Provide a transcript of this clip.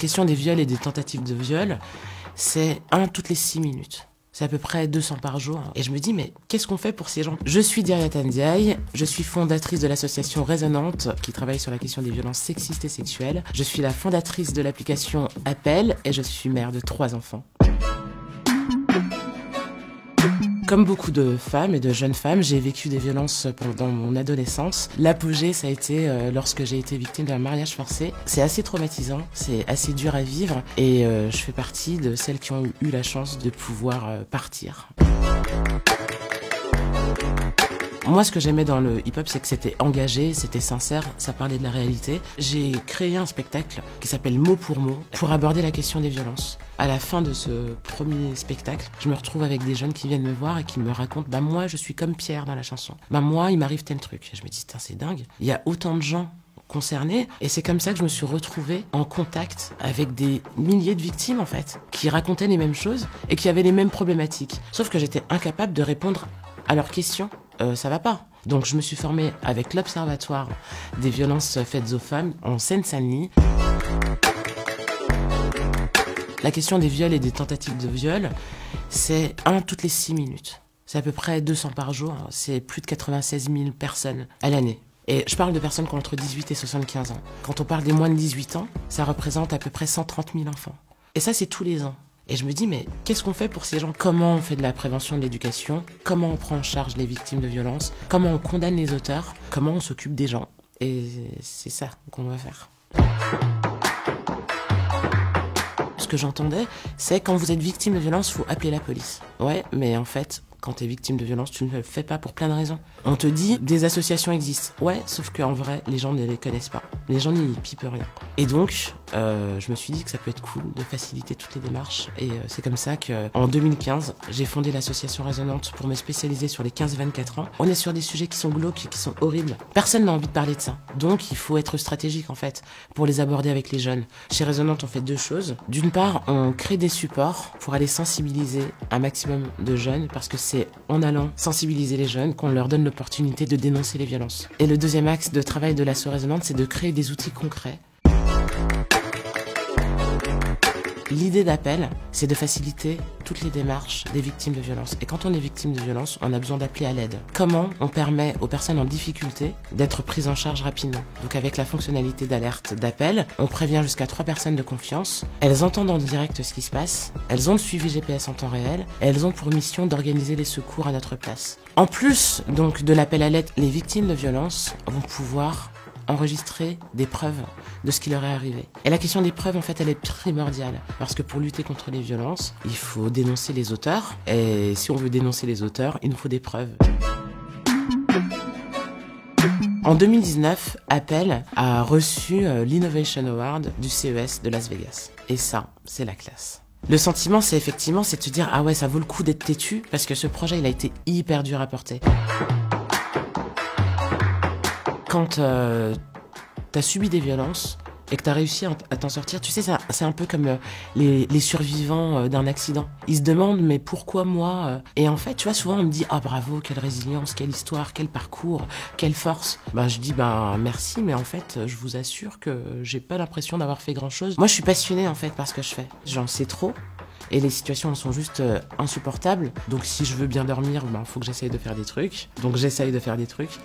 question des viols et des tentatives de viol, c'est 1 toutes les 6 minutes. C'est à peu près 200 par jour. Et je me dis, mais qu'est-ce qu'on fait pour ces gens? Je suis Diriata Ndiaye, je suis fondatrice de l'association Résonante, qui travaille sur la question des violences sexistes et sexuelles. Je suis la fondatrice de l'application Appel et je suis mère de 3 enfants. Comme beaucoup de femmes et de jeunes femmes, j'ai vécu des violences pendant mon adolescence. L'apogée, ça a été lorsque j'ai été victime d'un mariage forcé. C'est assez traumatisant, c'est assez dur à vivre et je fais partie de celles qui ont eu la chance de pouvoir partir. Moi, ce que j'aimais dans le hip-hop, c'est que c'était engagé, c'était sincère, ça parlait de la réalité. J'ai créé un spectacle qui s'appelle Mot pour aborder la question des violences. À la fin de ce premier spectacle, je me retrouve avec des jeunes qui viennent me voir et qui me racontent « Bah moi, je suis comme Pierre dans la chanson. Bah moi, il m'arrive tel truc. » Et je me dis « C'est dingue. Il y a autant de gens concernés. » Et c'est comme ça que je me suis retrouvée en contact avec des milliers de victimes, en fait, qui racontaient les mêmes choses et qui avaient les mêmes problématiques. Sauf que j'étais incapable de répondre à leurs questions. Ça va pas. Donc je me suis formée avec l'Observatoire des violences faites aux femmes en Seine-Saint-Denis. La question des viols et des tentatives de viol, c'est 1 toutes les 6 minutes. C'est à peu près 200 par jour. C'est plus de 96 000 personnes à l'année. Et je parle de personnes qui ont entre 18 et 75 ans. Quand on parle des moins de 18 ans, ça représente à peu près 130 000 enfants. Et ça, c'est tous les ans. Et je me dis, mais qu'est-ce qu'on fait pour ces gens? Comment on fait de la prévention de l'éducation? Comment on prend en charge les victimes de violences? Comment on condamne les auteurs? Comment on s'occupe des gens? Et c'est ça qu'on doit faire. Ce que j'entendais, c'est quand vous êtes victime de violence, il faut appeler la police. Ouais, mais en fait, quand tu es victime de violence, tu ne le fais pas pour plein de raisons. On te dit, des associations existent. Ouais, sauf qu'en vrai, les gens ne les connaissent pas. Les gens n'y pipent rien. Et donc, je me suis dit que ça peut être cool de faciliter toutes les démarches. Et c'est comme ça qu'en 2015, j'ai fondé l'association Résonante pour me spécialiser sur les 15-24 ans. On est sur des sujets qui sont glauques et qui sont horribles. Personne n'a envie de parler de ça. Donc, il faut être stratégique, en fait, pour les aborder avec les jeunes. Chez Résonante, on fait 2 choses. D'une part, on crée des supports pour aller sensibiliser un maximum de jeunes, parce que c'est en allant sensibiliser les jeunes qu'on leur donne l'opportunité de dénoncer les violences. Et le deuxième axe de travail de l'asso Résonante, c'est de créer des outils concrets. L'idée d'Appel, c'est de faciliter toutes les démarches des victimes de violences. Et quand on est victime de violence, on a besoin d'appeler à l'aide. Comment on permet aux personnes en difficulté d'être prises en charge rapidement? Donc avec la fonctionnalité d'alerte d'Appel, on prévient jusqu'à 3 personnes de confiance. Elles entendent en direct ce qui se passe. Elles ont le suivi GPS en temps réel. Et elles ont pour mission d'organiser les secours à notre place. En plus donc de l'appel à l'aide, les victimes de violences vont pouvoir enregistrer des preuves de ce qui leur est arrivé. Et la question des preuves, en fait, elle est primordiale. Parce que pour lutter contre les violences, il faut dénoncer les auteurs. Et si on veut dénoncer les auteurs, il nous faut des preuves. En 2019, Appel a reçu l'Innovation Award du CES de Las Vegas. Et ça, c'est la classe. Le sentiment, c'est effectivement, c'est de se dire, ah ouais, ça vaut le coup d'être têtu, parce que ce projet, il a été hyper dur à porter. Quand t'as subi des violences et que t'as réussi à t'en sortir, tu sais, c'est un peu comme les survivants d'un accident. Ils se demandent, mais pourquoi moi? Et en fait, tu vois, souvent on me dit, ah bravo, quelle résilience, quelle histoire, quel parcours, quelle force. Ben je dis, ben merci, mais en fait, je vous assure que j'ai pas l'impression d'avoir fait grand chose. Moi, je suis passionnée en fait par ce que je fais. J'en sais trop. Et les situations elles sont juste insupportables. Donc si je veux bien dormir, ben faut que j'essaye de faire des trucs. Donc j'essaye de faire des trucs.